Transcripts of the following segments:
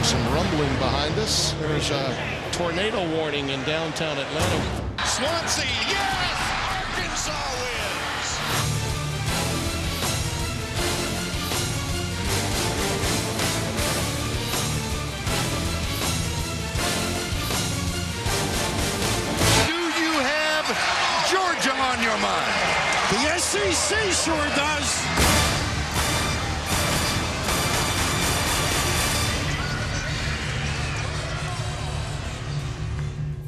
hearing some rumbling behind us. There's a tornado warning in downtown Atlanta. Swansea, yes! Arkansas wins! Do you have Georgia on your mind? The SEC sure does.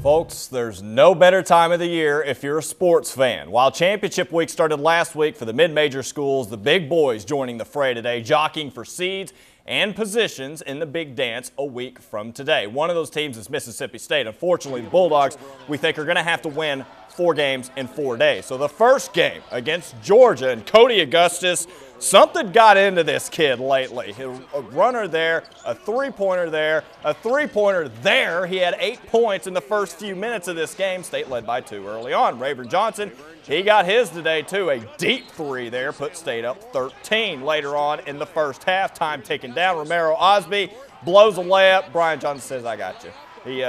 Folks, there's no better time of the year if you're a sports fan. While championship week started last week for the mid-major schools, the big boys joining the fray today, jockeying for seeds and positions in the big dance a week from today. One of those teams is Mississippi State. Unfortunately, the Bulldogs, we think, are going to have to win 4 games in 4 days. So the first game against Georgia, and Cody Augustus, something got into this kid lately. A runner there, a three-pointer there, a three-pointer there. He had 8 points in the first few minutes of this game. State led by 2 early on. Rayburn Johnson, he got his today too. A deep 3 there, put State up 13 later on in the first half. Time ticking down. Romero Osby blows a layup. Brian Johnson says, I got you. He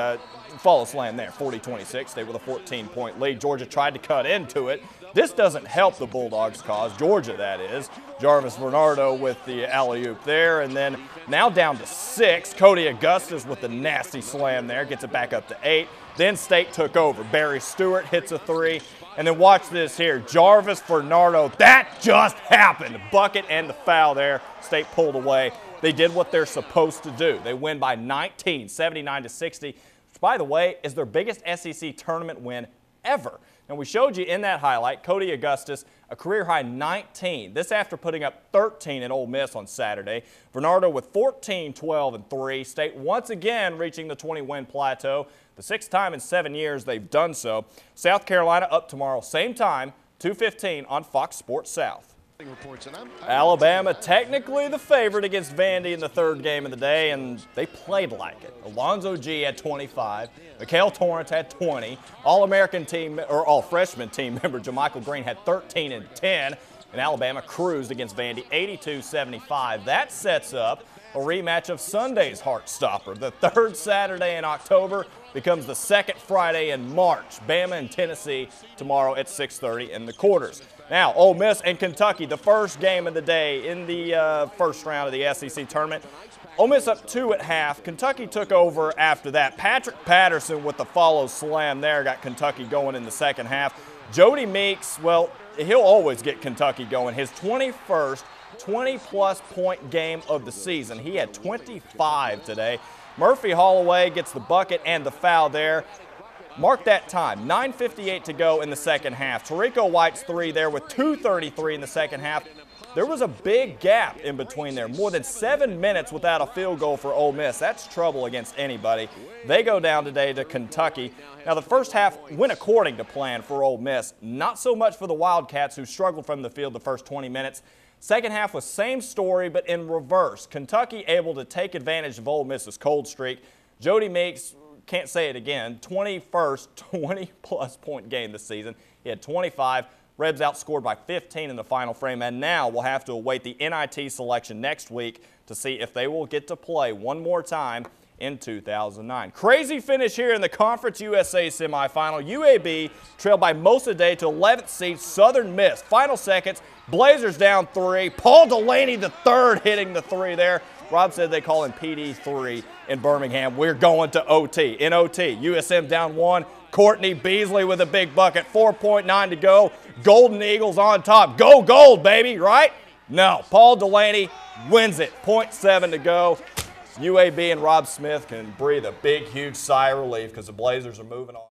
follow slam there, 40-26. State with a 14-point lead. Georgia tried to cut into it. This doesn't help the Bulldogs' cause, Georgia that is. Jarvis Bernardo with the alley-oop there, and then now down to 6. Cody Augustus with the nasty slam there, gets it back up to 8. Then State took over. Barry Stewart hits a 3, and then watch this here. Jarvis Bernardo, that just happened. Bucket and the foul there. State pulled away. They did what they're supposed to do. They win by 19, 79-60, which, by the way, is their biggest SEC tournament win ever. And we showed you in that highlight, Cody Augustus, a career-high 19. This after putting up 13 at Ole Miss on Saturday. Bernardo with 14, 12, and 3. State once again reaching the 20-win plateau. The 6th time in 7 years they've done so. South Carolina up tomorrow, same time, 2:15 on Fox Sports South. Alabama technically the favorite against Vandy in the 3rd game of the day, and they played like it. Alonzo G had 25. Mikhail Torrance had 20. All-American team, or all-freshman team member JaMychal Green had 13 and 10. And Alabama cruised against Vandy 82-75. That sets up a rematch of Sunday's Heartstopper. The 3rd Saturday in October becomes the 2nd Friday in March. Bama and Tennessee tomorrow at 6:30 in the quarters. Now, Ole Miss and Kentucky, the first game of the day in the first round of the SEC tournament. Ole Miss up 2 at half. Kentucky took over after that. Patrick Patterson with the follow slam there got Kentucky going in the second half. Jody Meeks, well, he'll always get Kentucky going. His 21st 20-plus point game of the season. He had 25 today. Murphy Holloway gets the bucket and the foul there. Mark that time, 9:58 to go in the second half. Tarico White's 3 there with 2:33 in the second half. There was a big gap in between there, more than 7 minutes without a field goal for Ole Miss. That's trouble against anybody. They go down today to Kentucky. Now, the first half went according to plan for Ole Miss. Not so much for the Wildcats, who struggled from the field the first 20 minutes. Second half was same story, but in reverse. Kentucky able to take advantage of Ole Miss's cold streak. Jody Meeks, can't say it again, 21st 20-plus point game this season. He had 25. Rebs outscored by 15 in the final frame, and now we'll have to await the NIT selection next week to see if they will get to play one more time in 2009. Crazy finish here in the Conference USA semifinal. UAB trailed by most of the day to 11th seed Southern Miss. Final seconds, Blazers down 3. Paul Delaney the 3rd hitting the 3 there. Rob said they call him PD3 in Birmingham. We're going to OT. In OT, USM down 1. Courtney Beasley with a big bucket. 4.9 to go. Golden Eagles on top. Go Gold, baby, right? No. Paul Delaney wins it. 0.7 to go. UAB and Rob Smith can breathe a big, huge sigh of relief because the Blazers are moving on.